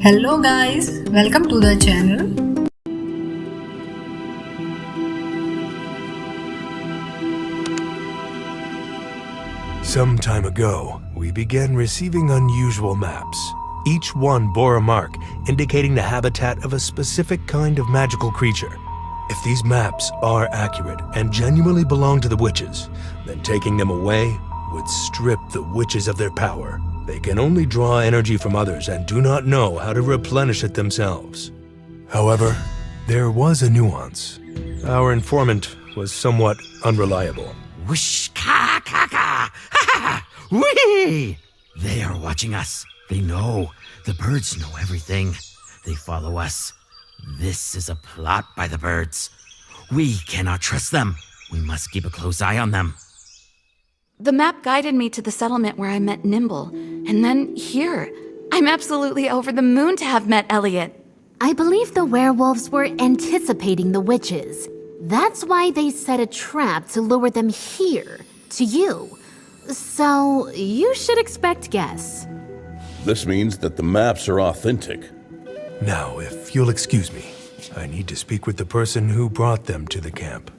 Hello guys, welcome to the channel. Some time ago, we began receiving unusual maps. Each one bore a mark indicating the habitat of a specific kind of magical creature. If these maps are accurate and genuinely belong to the witches, then taking them away would strip the witches of their power. They can only draw energy from others and do not know how to replenish it themselves. However, there was a nuance. Our informant was somewhat unreliable. Whoosh, ka, ka, ka, ha, ha, whee! They are watching us. They know. The birds know everything. They follow us. This is a plot by the birds. We cannot trust them. We must keep a close eye on them. The map guided me to the settlement where I met Nimble, and then here. I'm absolutely over the moon to have met Elliot. I believe the werewolves were anticipating the witches. That's why they set a trap to lure them here, to you. So, you should expect guests. This means that the maps are authentic. Now, if you'll excuse me, I need to speak with the person who brought them to the camp.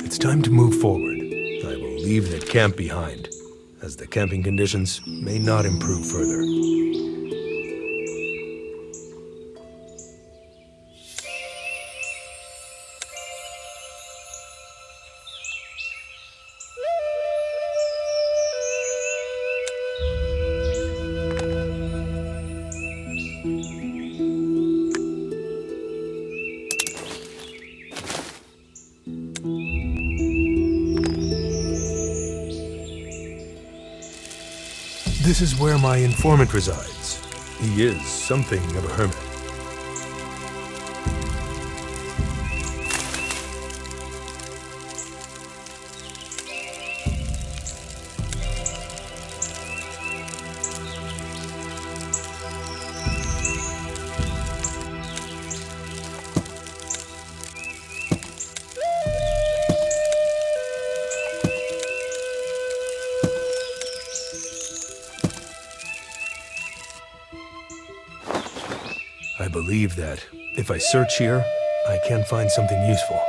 It's time to move forward. I will leave the camp behind, as the camping conditions may not improve further. This is where my informant resides. He is something of a hermit. I believe that if I search here, I can find something useful.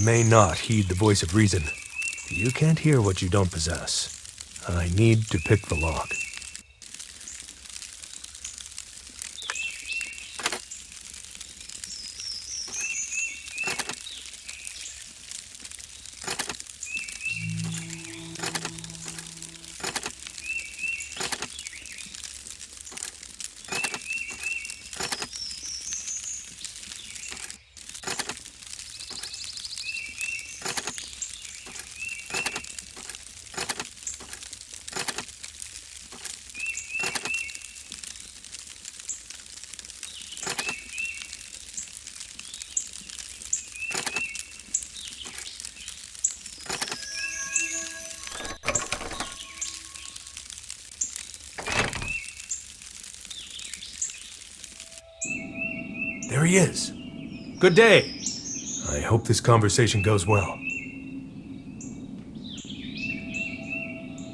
may not heed the voice of reason. You can't hear what you don't possess. I need to pick the lock. There he is. Good day. I hope this conversation goes well.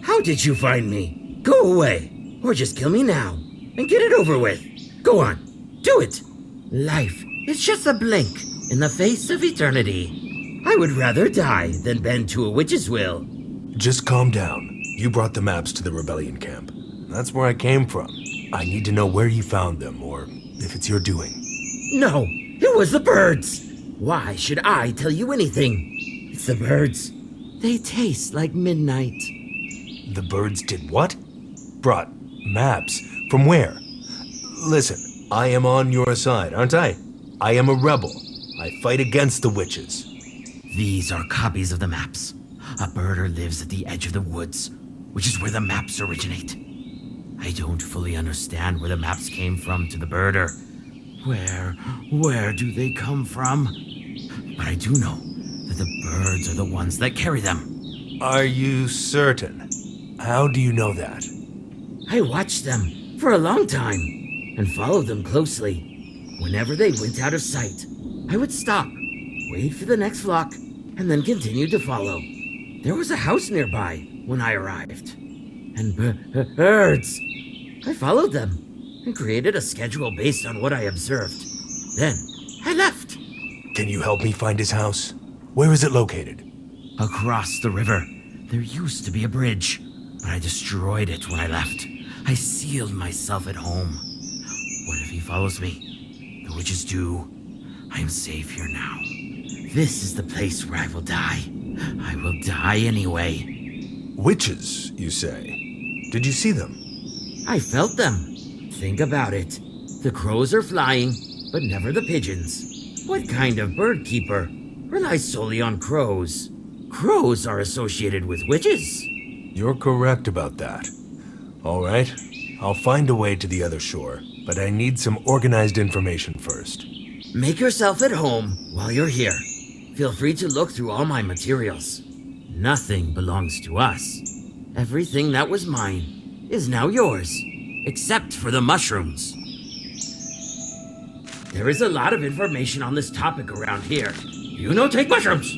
How did you find me? Go away, or just kill me now, and get it over with. Go on, do it. Life is just a blink in the face of eternity. I would rather die than bend to a witch's will. Just calm down. You brought the maps to the rebellion camp. That's where I came from. I need to know where you found them, or if it's your doing. No, it was the birds. Why should I tell you anything? It's the birds. They taste like midnight. The birds did what? Brought maps? From where? Listen, I am on your side, aren't I? I am a rebel. I fight against the witches. These are copies of the maps. A birder lives at the edge of the woods, which is where the maps originate. I don't fully understand where the maps came from to the birder. Where do they come from? But I do know that the birds are the ones that carry them. Are you certain? How do you know that? I watched them for a long time and followed them closely. Whenever they went out of sight, I would stop, wait for the next flock, and then continue to follow. There was a house nearby when I arrived. And birds. I followed them and created a schedule based on what I observed. Then I left. Can you help me find his house? Where is it located? Across the river, there used to be a bridge, but I destroyed it when I left. I sealed myself at home. What if he follows me? The witches do. I am safe here now. This is the place where I will die. I will die anyway. Witches, you say? Did you see them? I felt them. Think about it. The crows are flying, but never the pigeons. What kind of bird keeper relies solely on crows? Crows are associated with witches. You're correct about that. All right, I'll find a way to the other shore, but I need some organized information first. Make yourself at home while you're here. Feel free to look through all my materials. Nothing belongs to us. Everything that was mine is now yours, except for the mushrooms. There is a lot of information on this topic around here. Take mushrooms!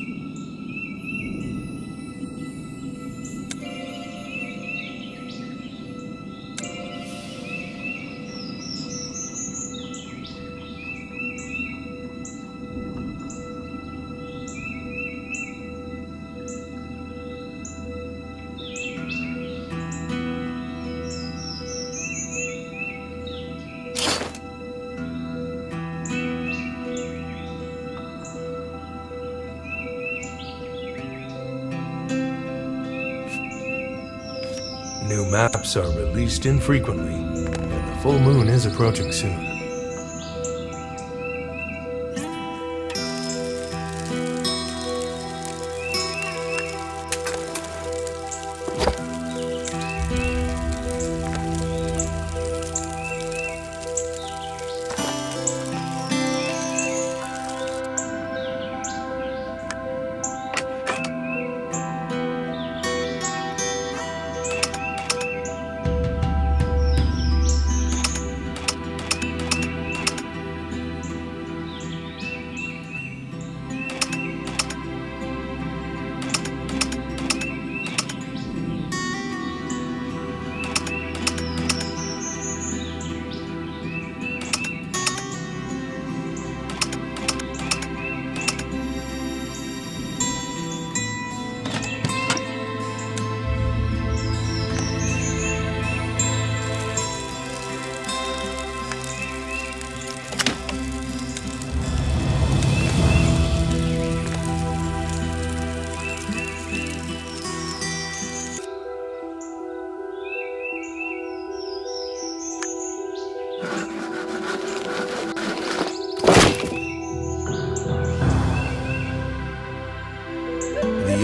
New maps are released infrequently, and the full moon is approaching soon.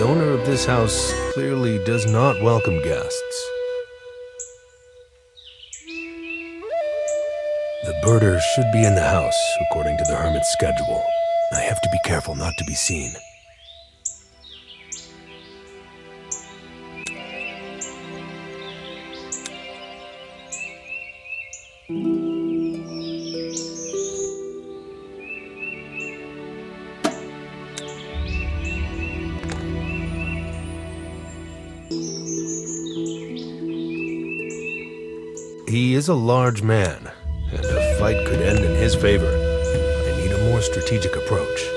owner of this house clearly does not welcome guests. The birder should be in the house, according to the hermit's schedule. I have to be careful not to be seen. He is a large man, and a fight could end in his favor. I need a more strategic approach.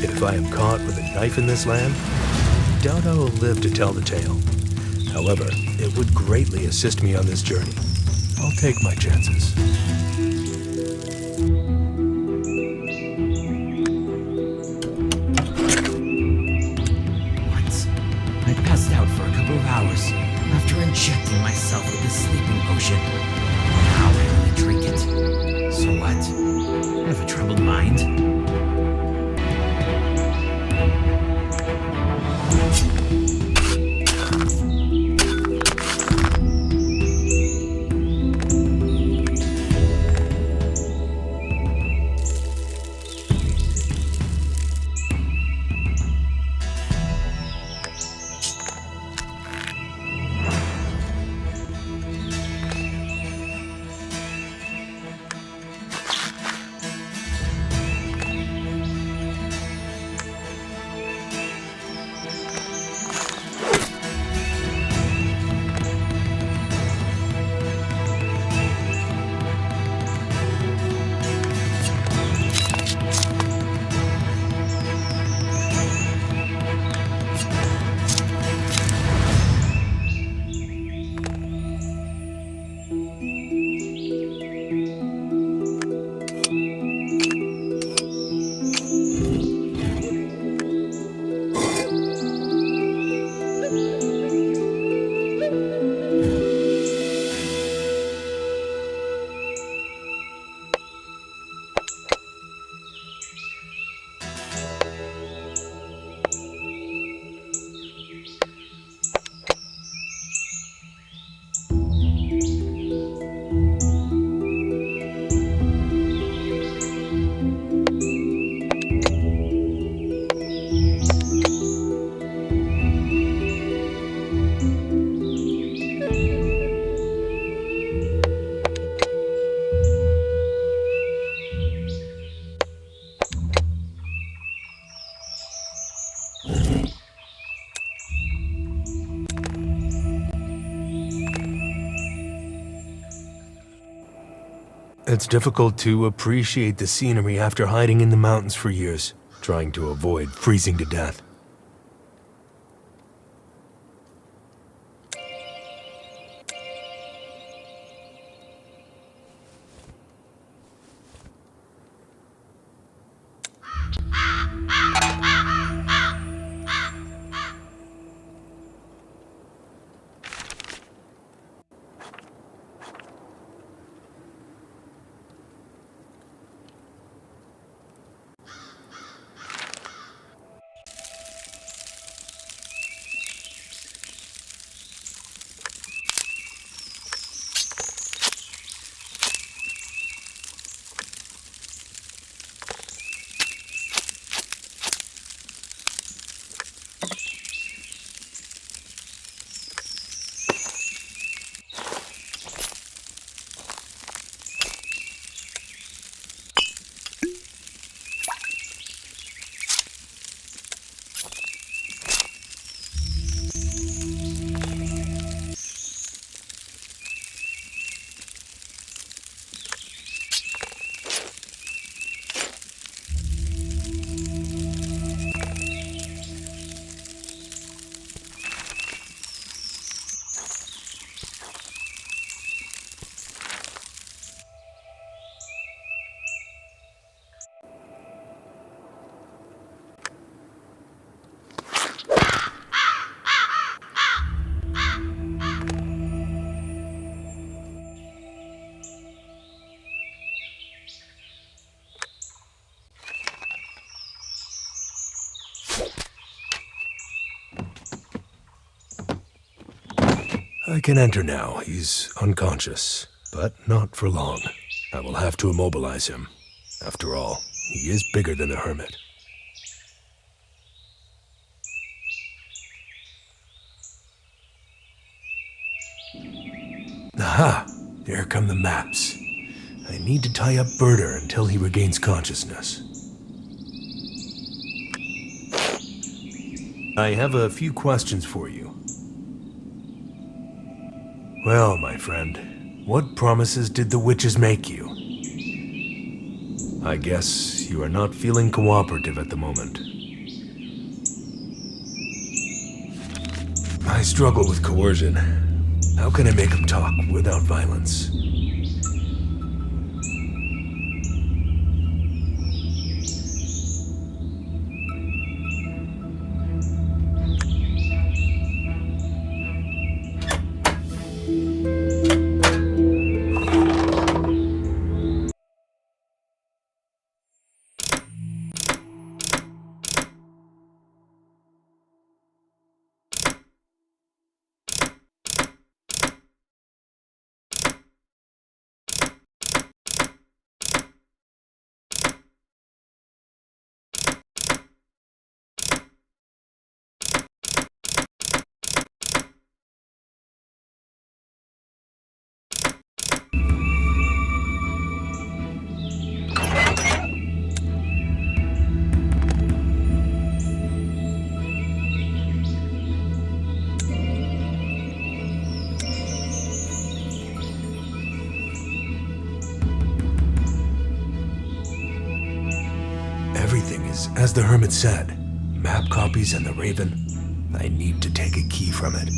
If I am caught with a knife in this land, I doubt I will live to tell the tale. However, it would greatly assist me on this journey. I'll take my chances. Once, I passed out for a couple of hours after injecting myself with a sleeping potion. Now I only drink it. So what? I have a troubled mind. It's difficult to appreciate the scenery after hiding in the mountains for years, trying to avoid freezing to death. I can enter now. He's unconscious, but not for long. I will have to immobilize him. After all, he is bigger than a hermit. Aha! Here come the maps. I need to tie up Birder until he regains consciousness. I have a few questions for you. Well, my friend, what promises did the witches make you? I guess you are not feeling cooperative at the moment. I struggle with coercion. How can I make them talk without violence? Everything is as the hermit said. Map copies and the raven. I need to take a key from it.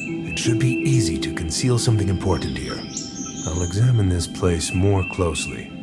It should be easy to conceal something important here. I'll examine this place more closely.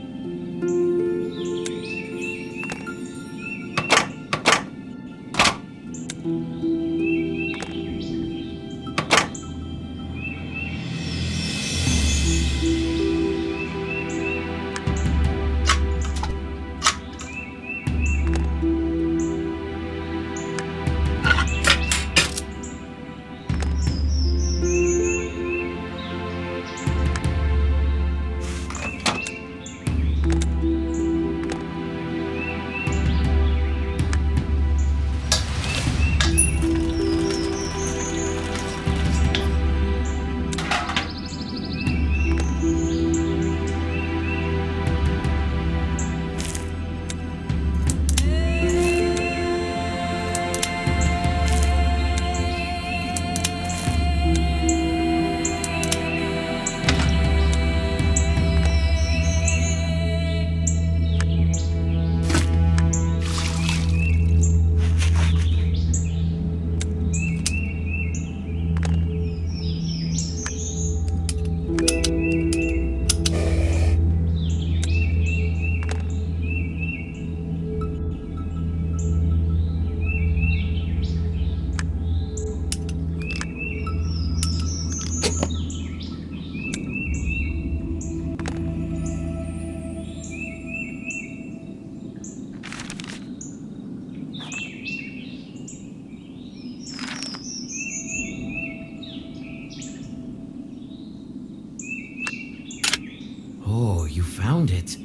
Oh, you found it.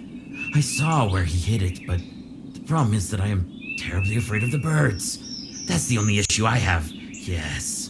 I saw where he hid it, but the problem is that I am terribly afraid of the birds. That's the only issue I have. Yes.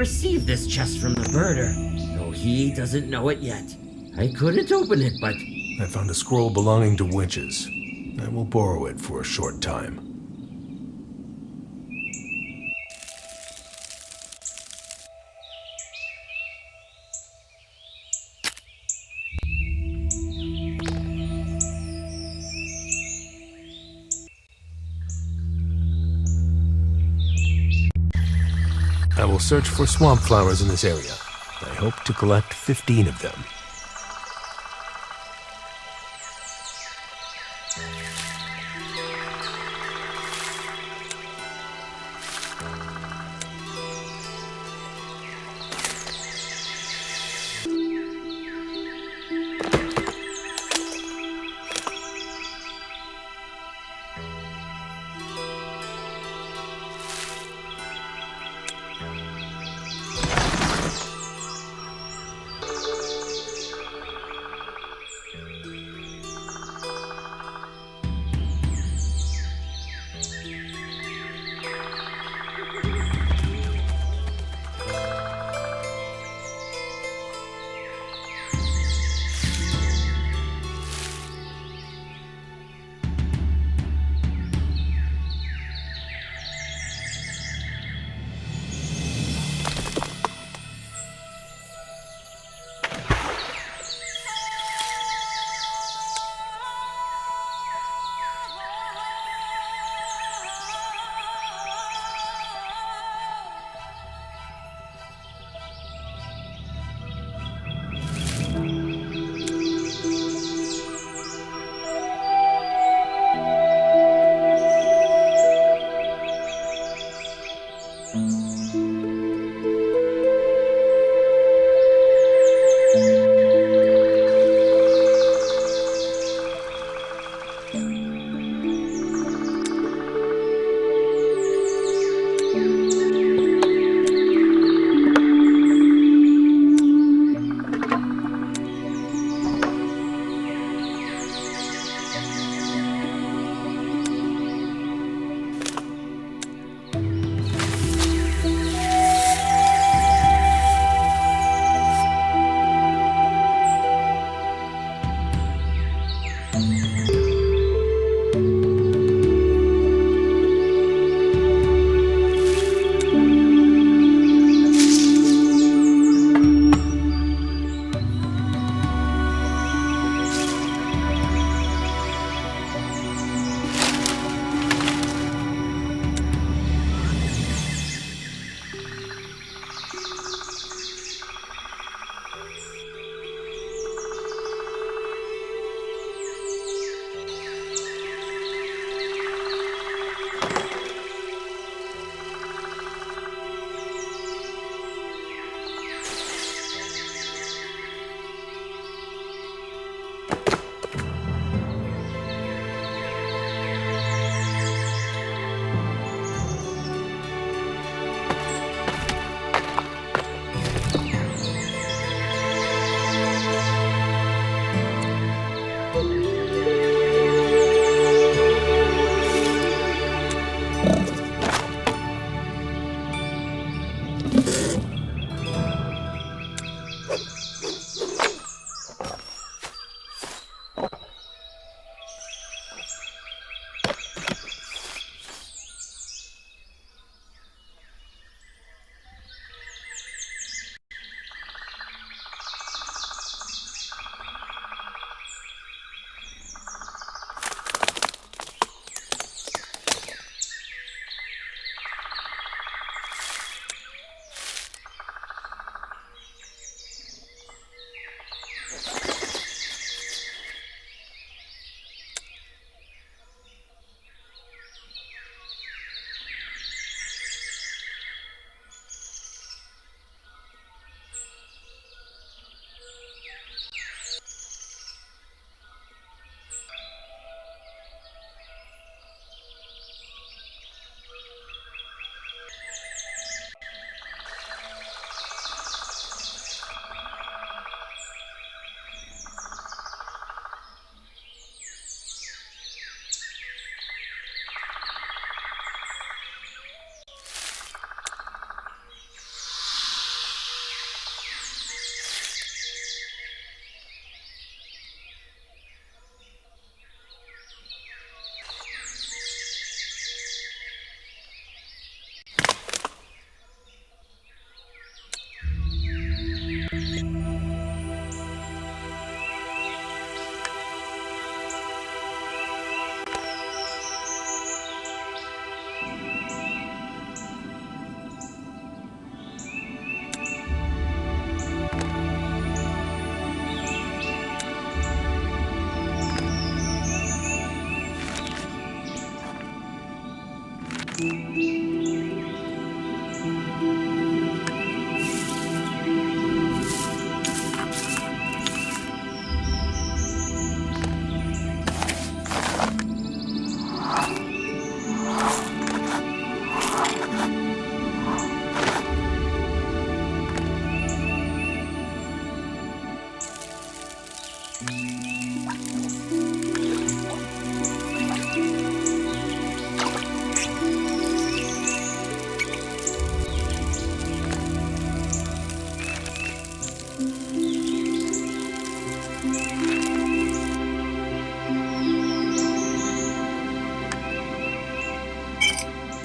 received this chest from the birder, though he doesn't know it yet. I couldn't open it, but I found a scroll belonging to witches. I will borrow it for a short time. I will search for swamp flowers in this area. I hope to collect 15 of them.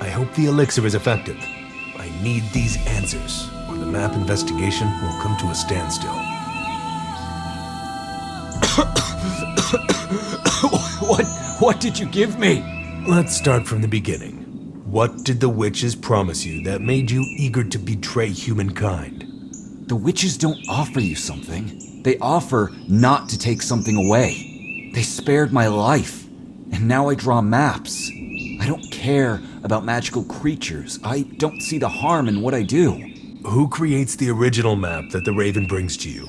I hope the elixir is effective. I need these answers, or the map investigation will come to a standstill. What did you give me? Let's start from the beginning. What did the witches promise you that made you eager to betray humankind? The witches don't offer you something. They offer not to take something away. They spared my life, and now I draw maps. I don't care about magical creatures. I don't see the harm in what I do. Who creates the original map that the Raven brings to you?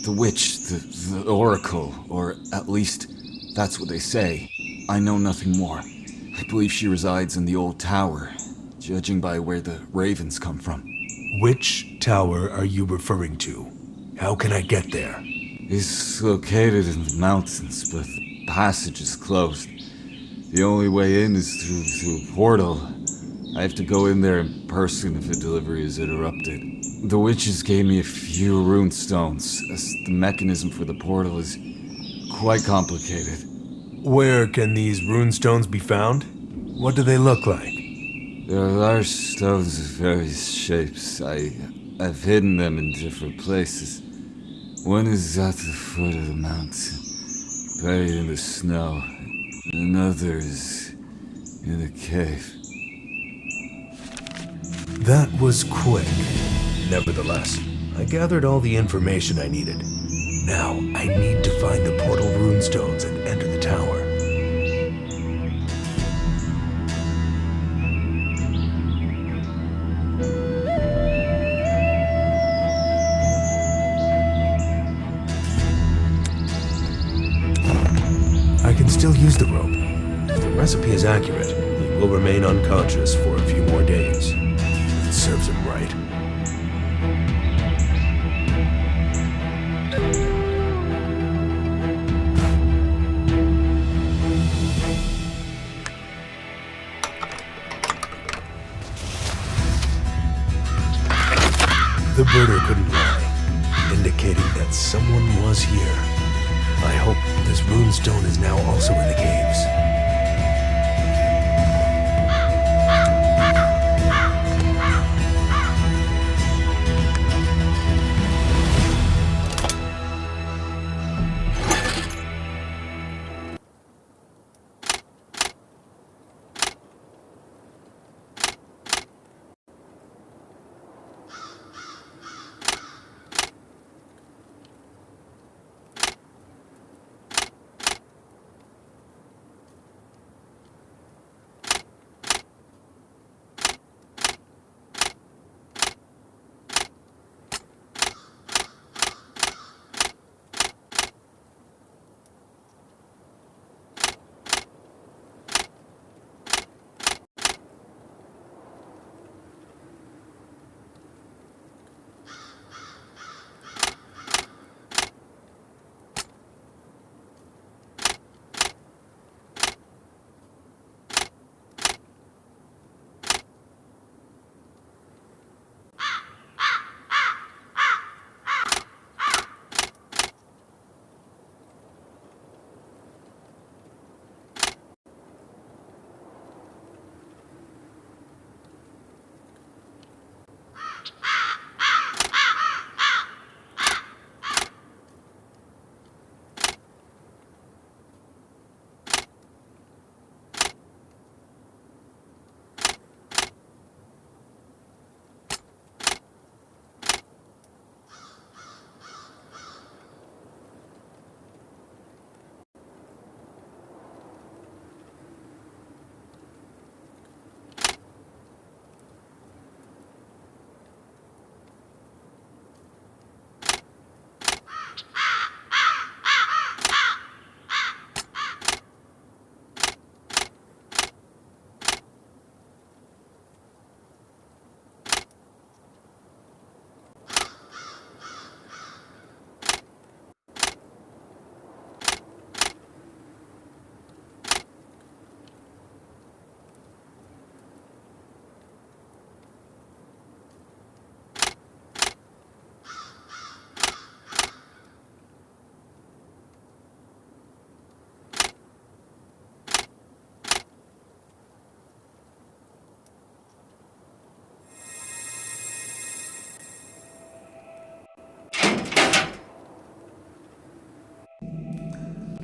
The witch, the oracle, or at least that's what they say. I know nothing more. I believe she resides in the old tower, judging by where the ravens come from. Which tower are you referring to? How can I get there? It's located in the mountains, but the passage is closed. The only way in is through a portal. I have to go in there in person if a delivery is interrupted. The witches gave me a few rune stones, as the mechanism for the portal is quite complicated. Where can these runestones be found? What do they look like? There are large stones of various shapes. I've hidden them in different places. One is at the foot of the mountain, buried in the snow. Another is in a cave. That was quick. Nevertheless, I gathered all the information I needed. Now, I need to find the portal runestones and enter the tower. I can still use the rope. If the recipe is accurate, he will remain unconscious for a few more days. It serves him right. The birder couldn't lie, indicating that someone was here. I hope this runestone is now also in the caves.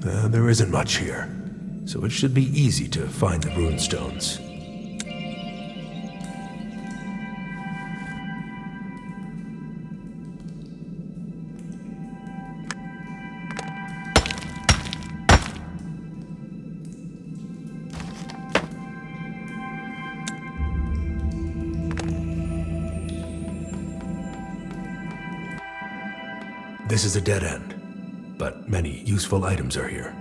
There isn't much here, so it should be easy to find the runestones. This is a dead end, but many useful items are here.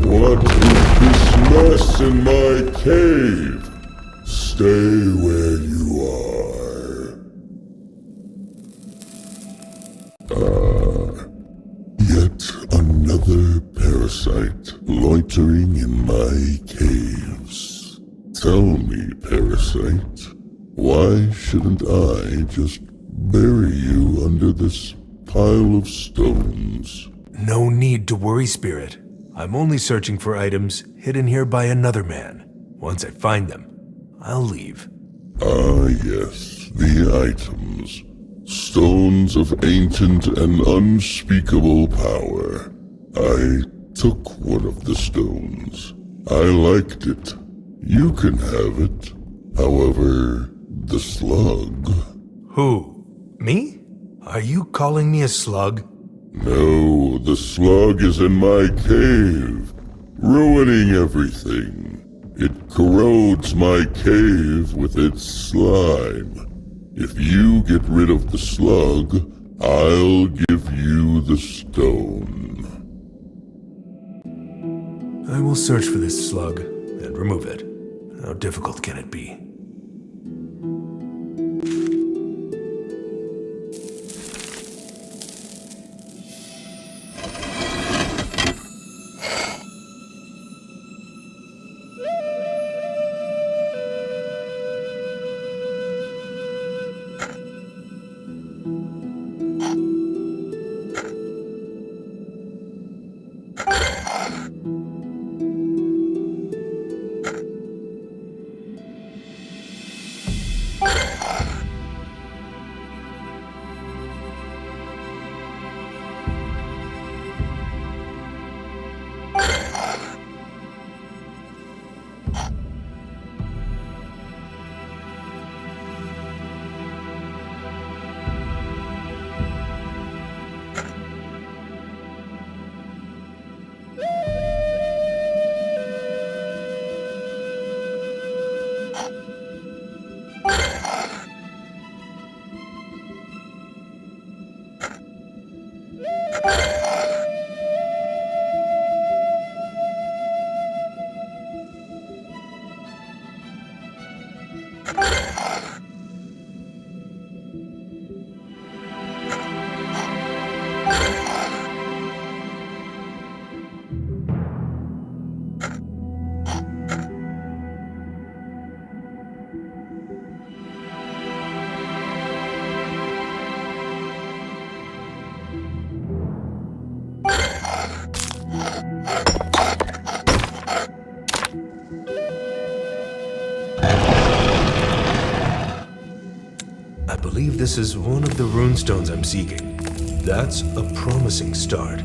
What is this mess in my cave? Stay where you are. Yet another parasite loitering in my caves. Tell me, parasite, why shouldn't I just bury you under this pile of stones? No need to worry, Spirit. I'm only searching for items hidden here by another man. Once I find them, I'll leave. Ah, yes, the items. Stones of ancient and unspeakable power. I took one of the stones. I liked it. You can have it. However, the slug... Who? Me? Are you calling me a slug? No, the slug is in my cave, ruining everything. It corrodes my cave with its slime. If you get rid of the slug, I'll give you the stone. I will search for this slug and remove it. How difficult can it be? believe this is one of the runestones I'm seeking. That's a promising start.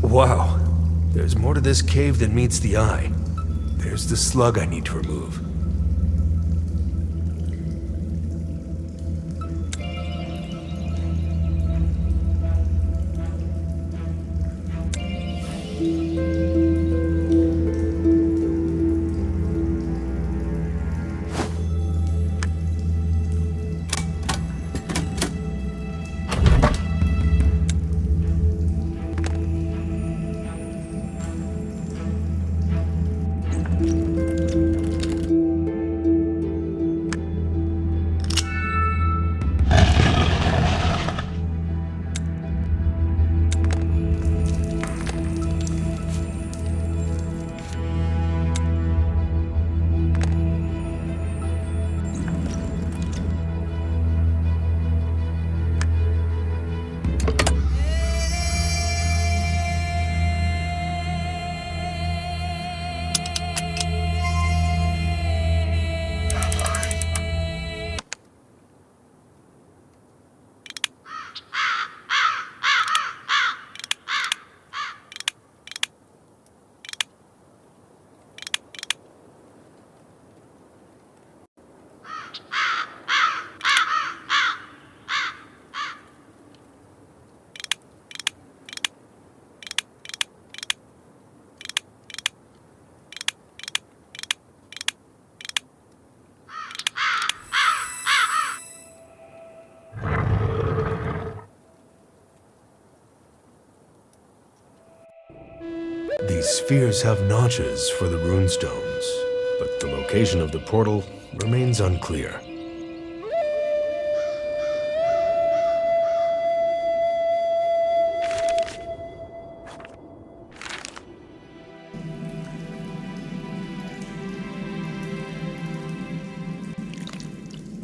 Wow, there's more to this cave than meets the eye. There's the slug I need to remove. These spheres have notches for the runestones, but the location of the portal remains unclear.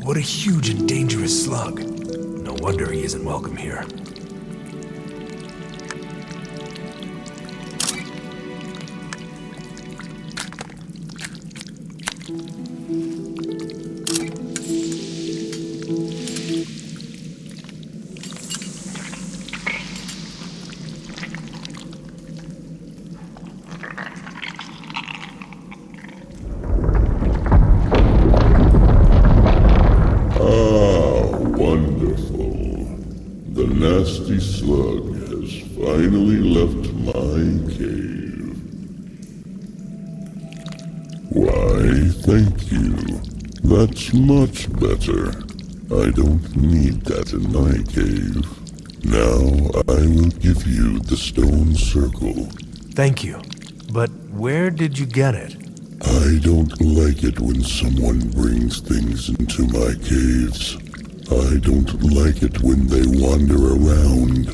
What a huge and dangerous slug. No wonder he isn't welcome here. The nasty slug has finally left my cave. Why, thank you. That's much better. I don't need that in my cave. Now I will give you the stone circle. Thank you. But where did you get it? I don't like it when someone brings things into my caves. I don't like it when they wander around.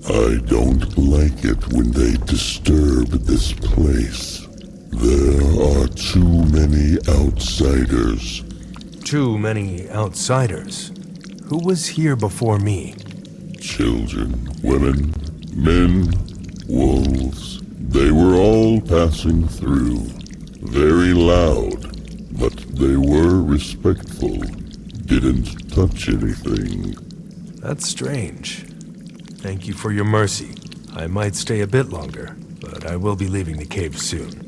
I don't like it when they disturb this place. There are too many outsiders. Too many outsiders? Who was here before me? Children, women, men, wolves. They were all passing through. Very loud, but they were respectful. Didn't touch anything. That's strange. Thank you for your mercy. I might stay a bit longer, but I will be leaving the cave soon.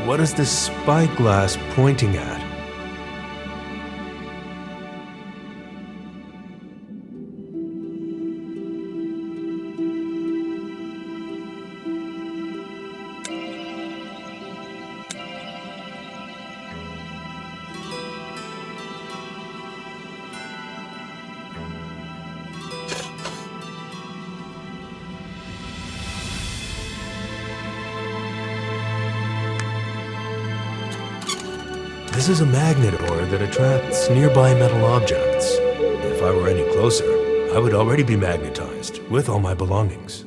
What is this spyglass pointing at? This is a magnet ore that attracts nearby metal objects. If I were any closer, I would already be magnetized with all my belongings.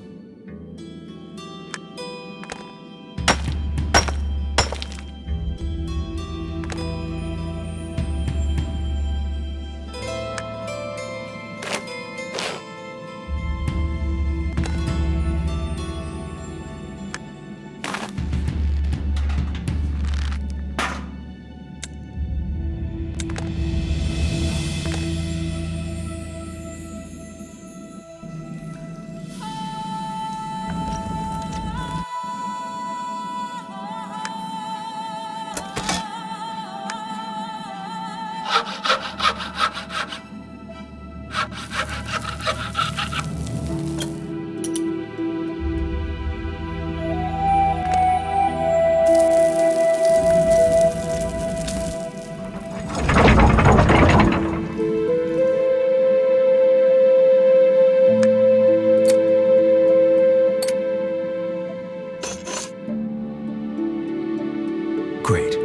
Great.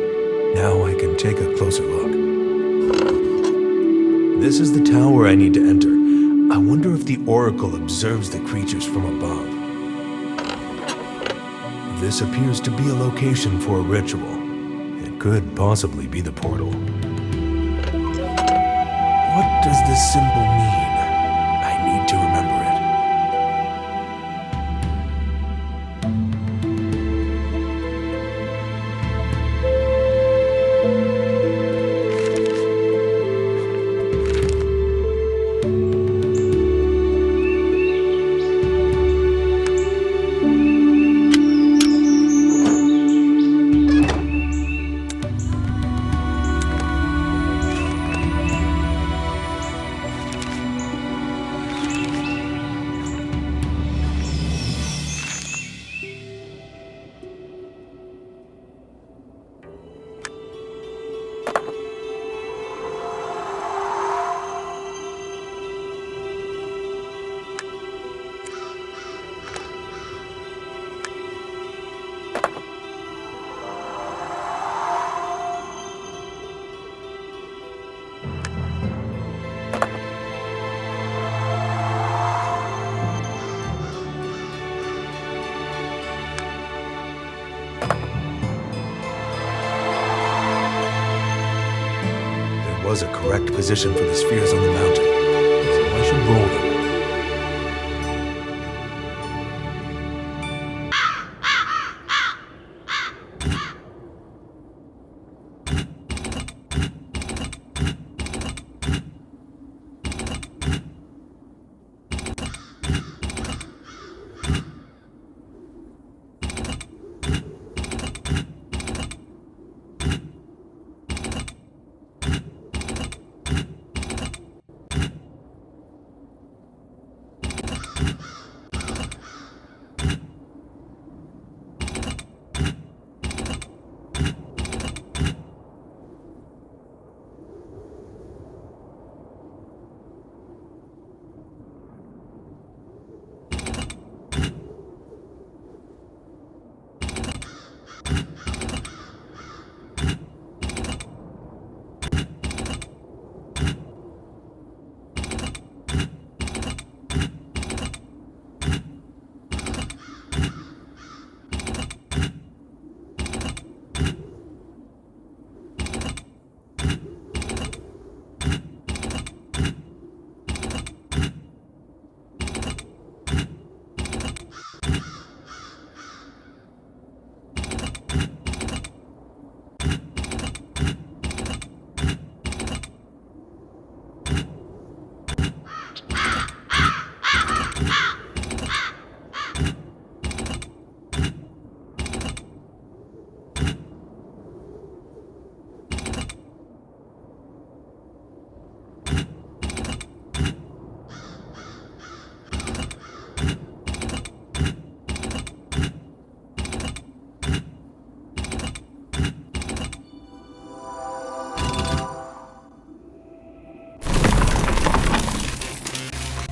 Now I can take a closer look. This is the tower I need to enter. I wonder if the Oracle observes the creatures from above. This appears to be a location for a ritual. It could possibly be the portal. What does this symbol mean? I need to remember it. Was a correct position for the spheres on the mountain, so I should roll them.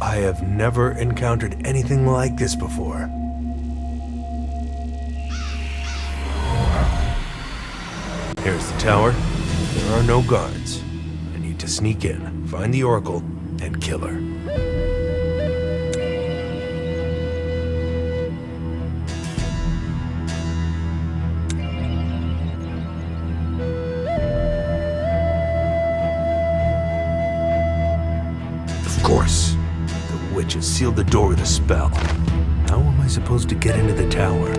I have never encountered anything like this before. Here's the tower. There are no guards. I need to sneak in, find the Oracle, and kill her. Of course. The witch has sealed the door with a spell. How am I supposed to get into the tower?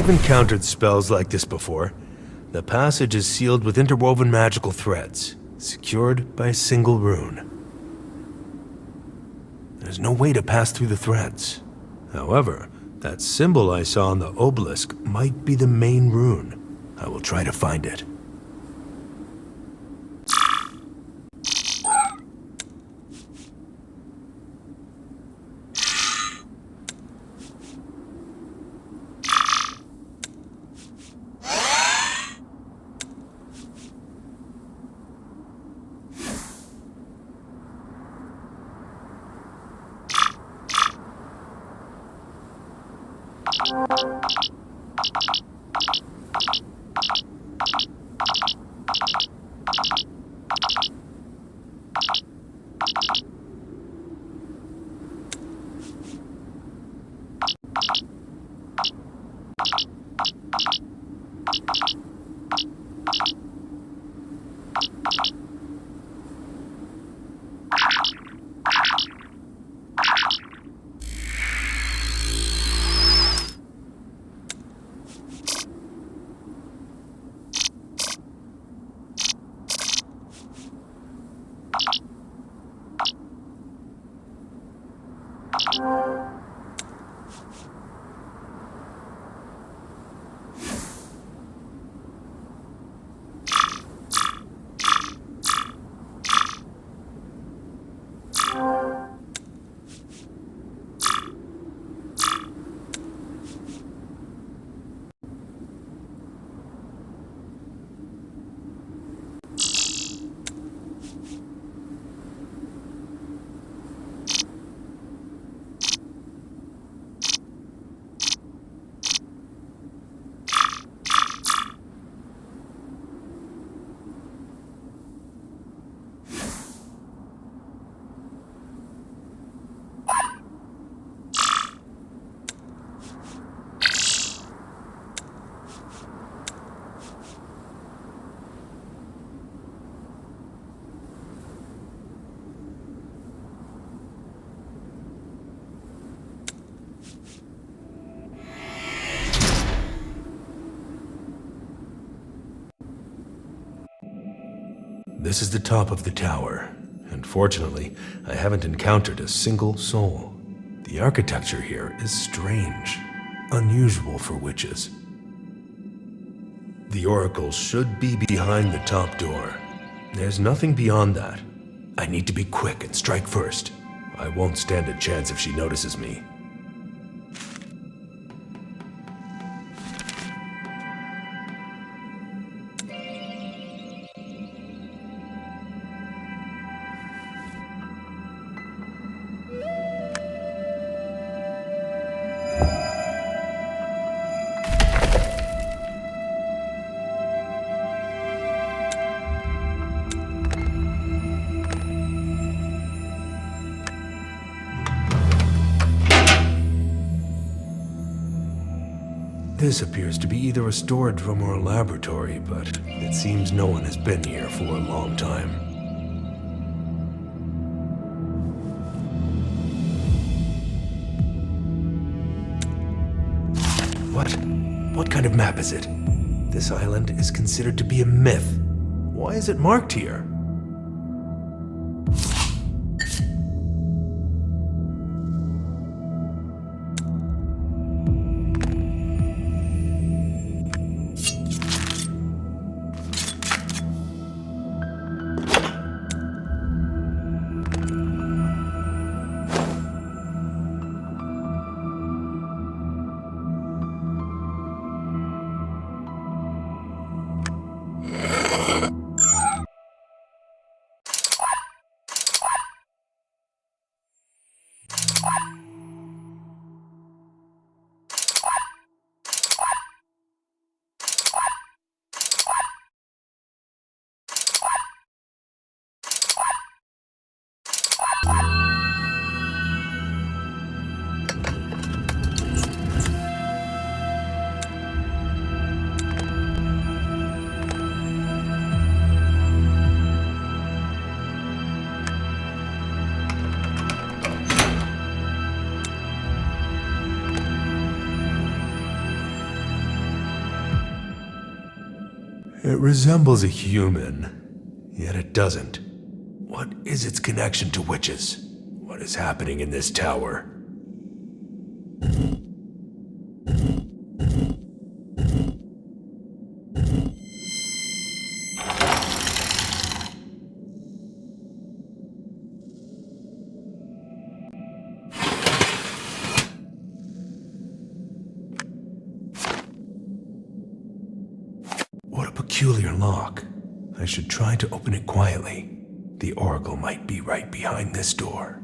I've encountered spells like this before. The passage is sealed with interwoven magical threads, secured by a single rune. There's no way to pass through the threads. However, that symbol I saw on the obelisk might be the main rune. I will try to find it. This is the top of the tower, and fortunately, I haven't encountered a single soul. The architecture here is strange, unusual for witches. The oracle should be behind the top door. There's nothing beyond that. I need to be quick and strike first. I won't stand a chance if she notices me. This appears to be either a storage room or a laboratory, but it seems no one has been here for a long time. What kind of map is it? This island is considered to be a myth. Why is it marked here? It resembles a human, yet it doesn't. What is its connection to witches? What is happening in this tower? What a peculiar lock. I should try to open it quietly. The oracle might be right behind this door.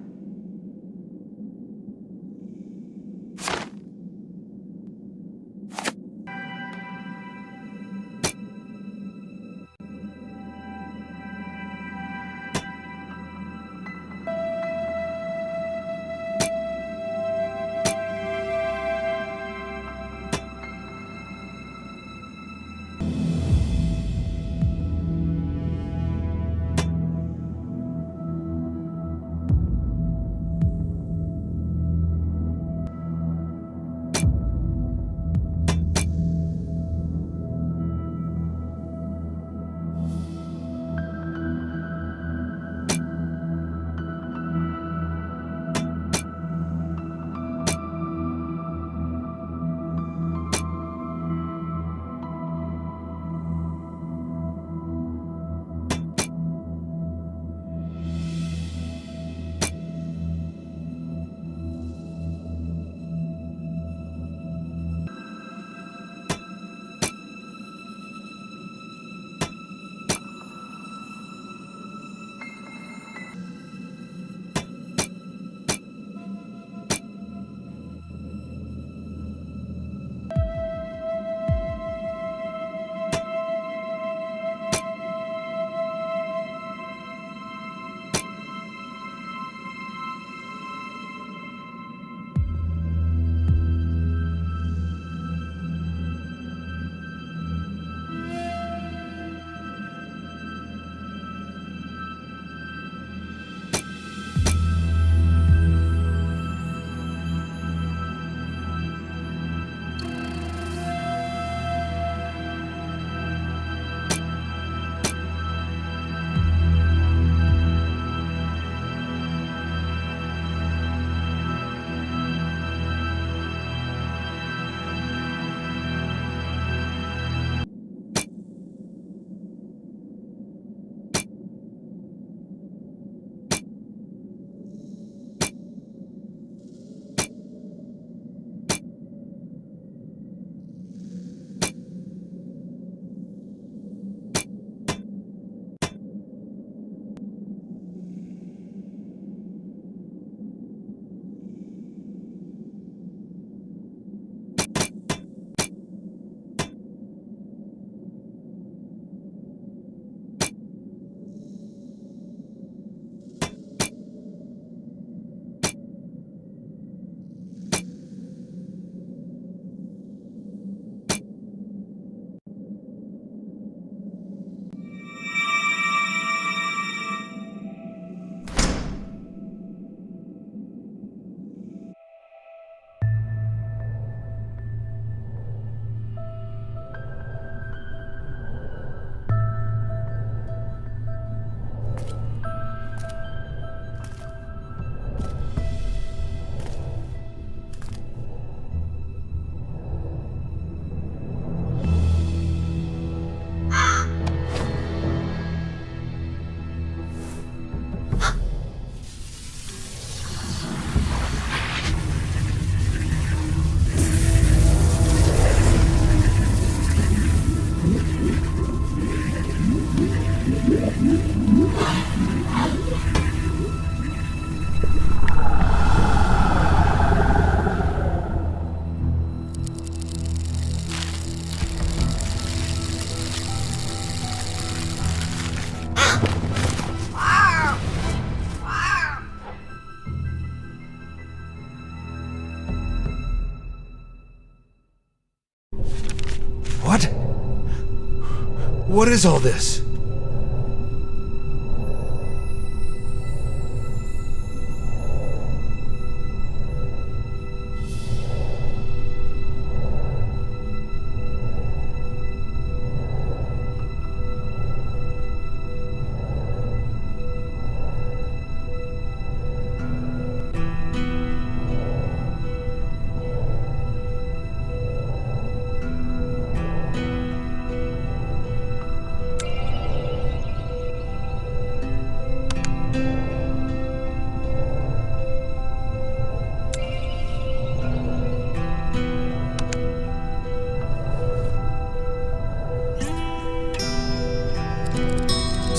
What is all this?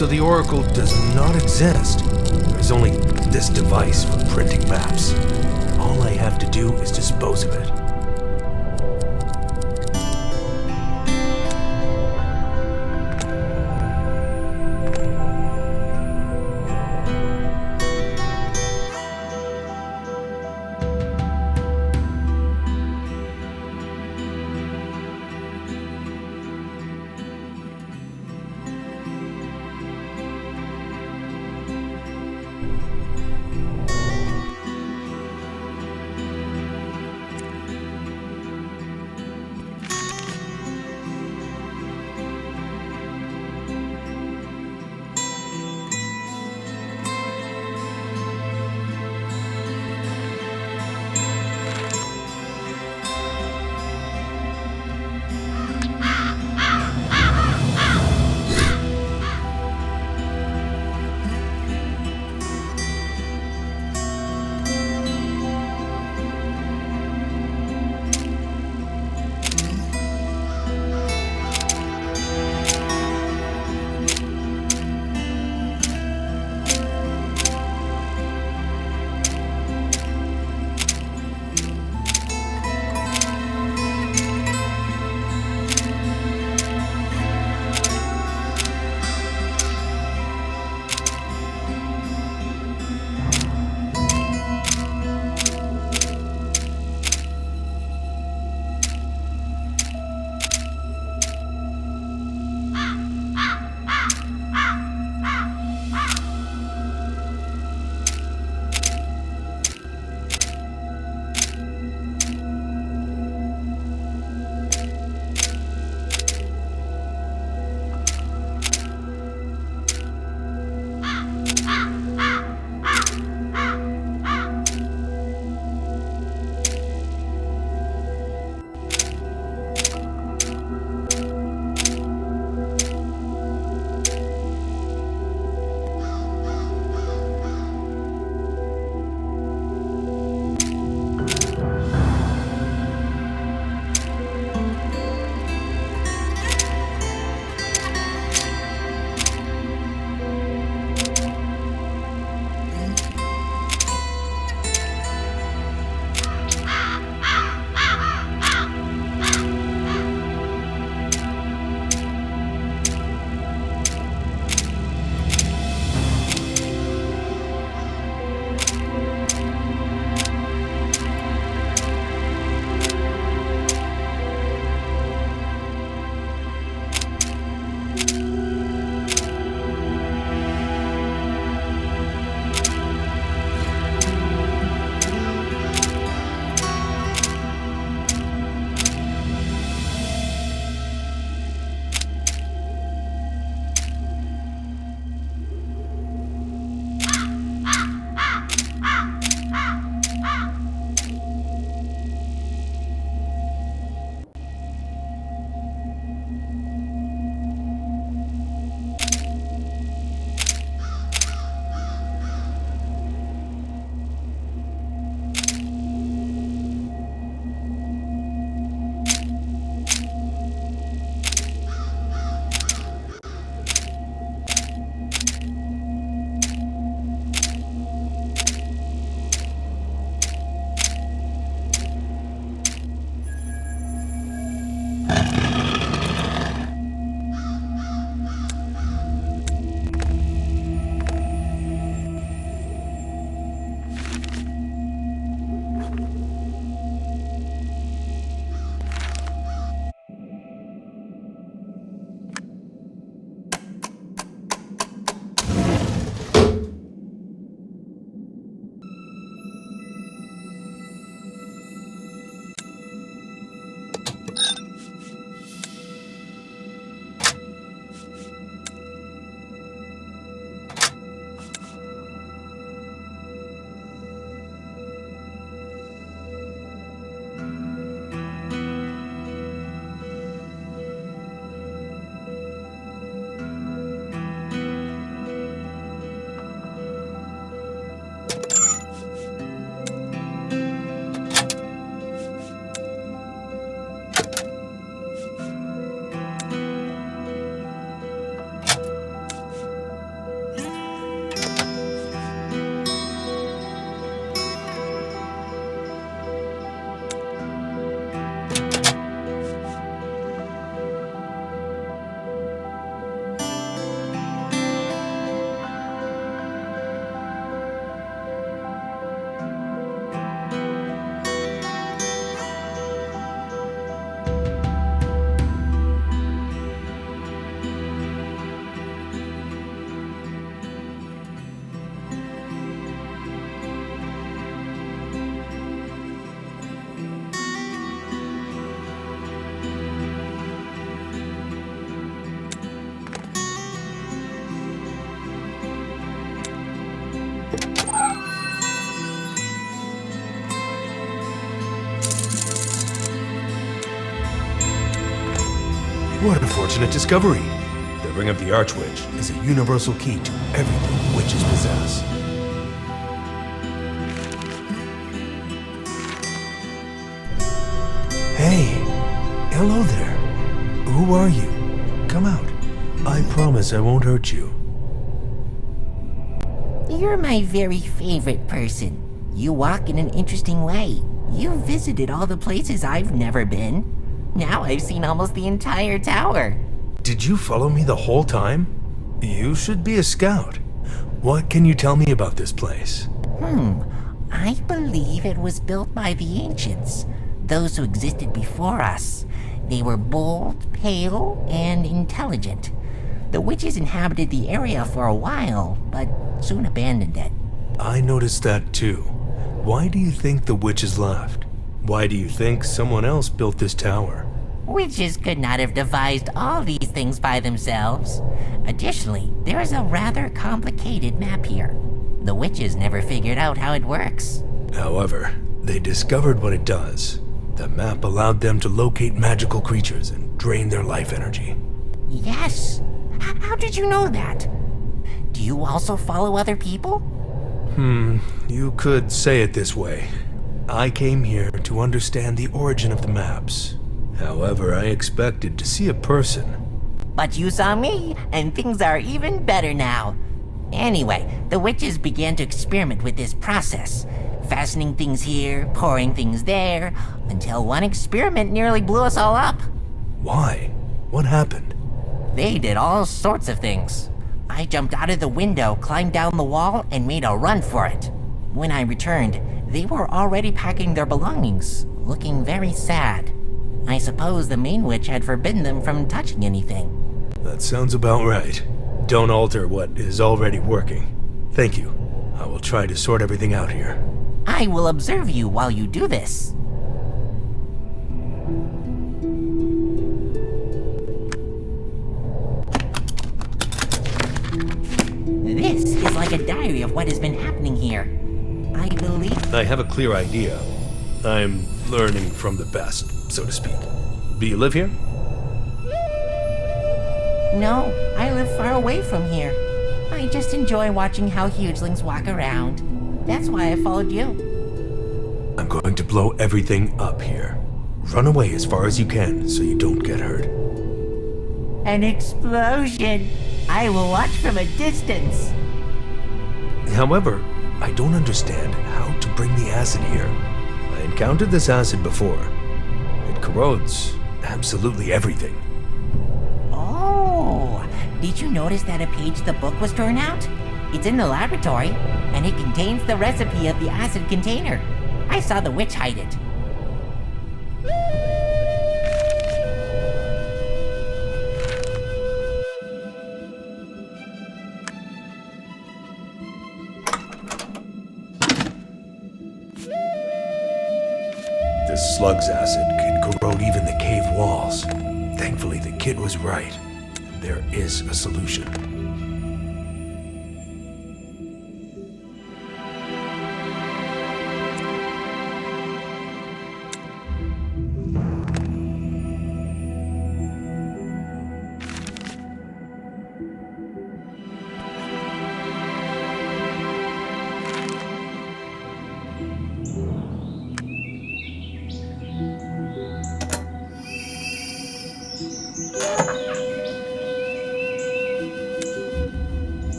So the Oracle does not exist. There's only this device for printing maps. All I have to do is dispose of it. What a fortunate discovery! The Ring of the Archwitch is a universal key to everything witches possess. Hey, hello there. Who are you? Come out. I promise I won't hurt you. You're my very favorite person. You walk in an interesting way. You've visited all the places I've never been. Now I've seen almost the entire tower. Did you follow me the whole time? You should be a scout. What can you tell me about this place? I believe it was built by the ancients, those who existed before us. They were bold, pale, and intelligent. The witches inhabited the area for a while, but soon abandoned it. I noticed that too. Why do you think the witches left? Why do you think someone else built this tower? Witches could not have devised all these things by themselves. Additionally, there is a rather complicated map here. The witches never figured out how it works. However, they discovered what it does. The map allowed them to locate magical creatures and drain their life energy. Yes. How did you know that? Do you also follow other people? You could say it this way. I came here to understand the origin of the maps. However, I expected to see a person. But you saw me, and things are even better now. Anyway, the witches began to experiment with this process, fastening things here, pouring things there, until one experiment nearly blew us all up. Why? What happened? They did all sorts of things. I jumped out of the window, climbed down the wall, and made a run for it. When I returned, they were already packing their belongings, looking very sad. I suppose the main witch had forbidden them from touching anything. That sounds about right. Don't alter what is already working. Thank you. I will try to sort everything out here. I will observe you while you do this. This is like a diary of what has been happening here. I believe... I have a clear idea. I'm learning from the best, so to speak. Do you live here? No, I live far away from here. I just enjoy watching how hugelings walk around. That's why I followed you. I'm going to blow everything up here. Run away as far as you can so you don't get hurt. An explosion! I will watch from a distance. However, I don't understand how to bring the acid here. I encountered this acid before. It corrodes absolutely everything. Oh, did you notice that a page of the book was torn out? It's in the laboratory, and it contains the recipe of the acid container. I saw the witch hide it. This slug's acid can corrode even the cave walls. Thankfully, the kid was right. There is a solution.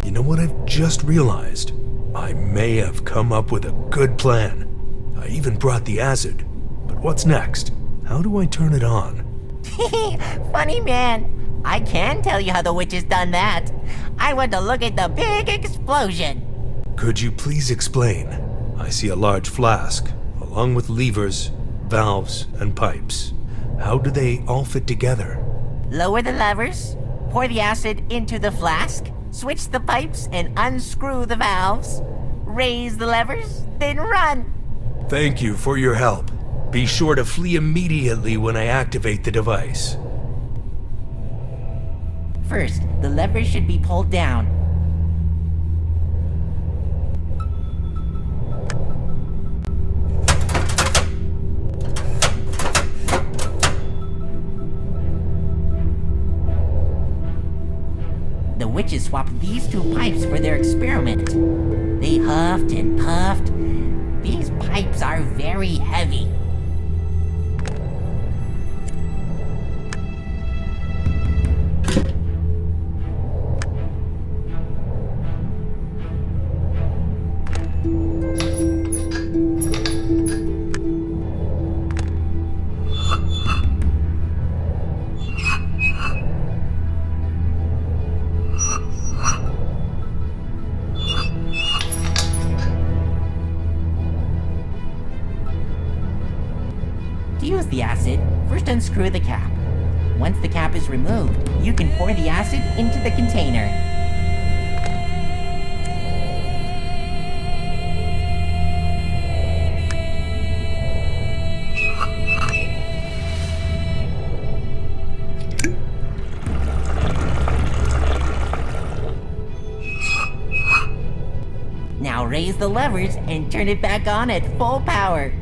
You know what I've just realized? I may have come up with a good plan. I even brought the acid. But what's next? How do I turn it on? Funny man. I can tell you how the witch has done that. I want to look at the big explosion. Could you please explain? I see a large flask, along with levers, valves, and pipes. How do they all fit together? Lower the levers, pour the acid into the flask, switch the pipes and unscrew the valves, raise the levers, then run. Thank you for your help. Be sure to flee immediately when I activate the device. First, the levers should be pulled down. The witches swapped these two pipes for their experiment. They huffed and puffed. These pipes are very heavy. To use the acid, first unscrew the cap. Once the cap is removed, you can pour the acid into the container. Now raise the levers and turn it back on at full power.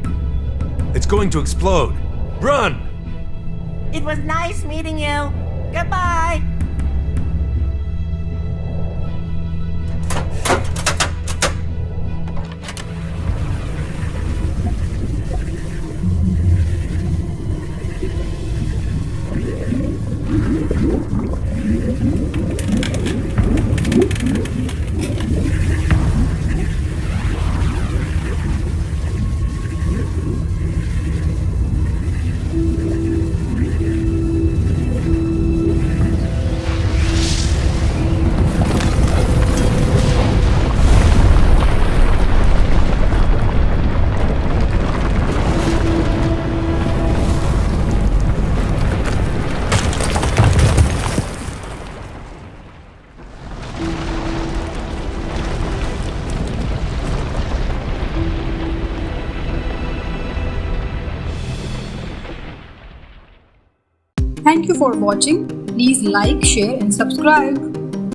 It's going to explode. Run! It was nice meeting you. Goodbye. Thank you for watching. Please like, share and subscribe.